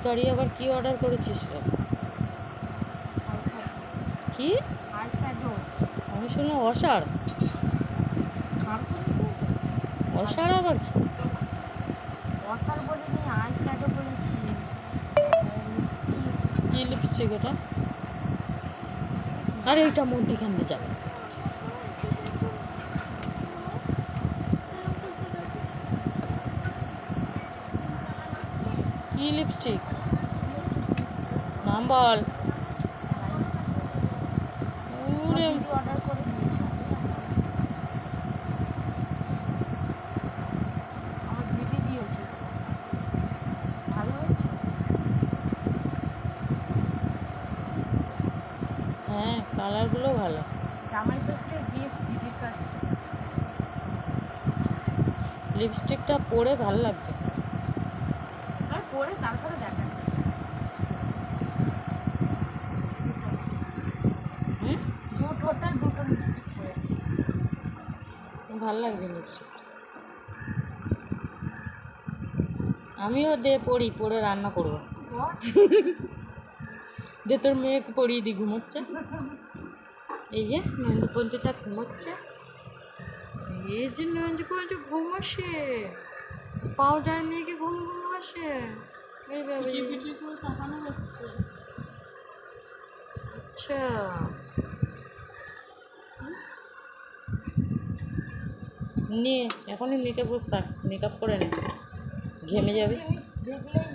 গাড়ি আবার কি অর্ডার করেছিস রে? কি? আমি শুনলাম অসার। অসার আবার কি? অসার বলিনি, আই শ্যাডো বলেছি। কি লিপস্টিক ওটা? আরে এইটা মধ্যিখান দিয়ে যাবে। কি লিপস্টিক? নাম বল। ওরে অর্ডার করে দিয়েছি। আমার দিদি দিয়েছে, ভালো হয়েছে। হ্যাঁ, কালারগুলো ভালো। জামাই ষষ্ঠীর গিফট দিদির কাছ থেকে। লিপস্টিকটা পরে ভালো লাগছে। আমি পরে তারপরে দেখাচ্ছি। দুটোটা দুটো লিপস্টিক পরেছি। ভালো লাগছে লিপস্টিক। আমিও দে পড়ি, পরে রান্না করবো। দে তোর মেয়েকে পড়িয়ে দি, ঘুমোচ্ছে। এই যে নন্দপন্থীটা ঘুমোচ্ছে। এই যে নন্দপন্থী ঘুমোচ্ছে, পাউডার মেয়েকে ঘুম ঘুমাচ্ছে। এইভাবে তাকানো হচ্ছে। আচ্ছা, নিয়ে এখনই মেয়েকে বস থাক, মেকআপ করে নে, ঘেমে যাবে। দেখলেই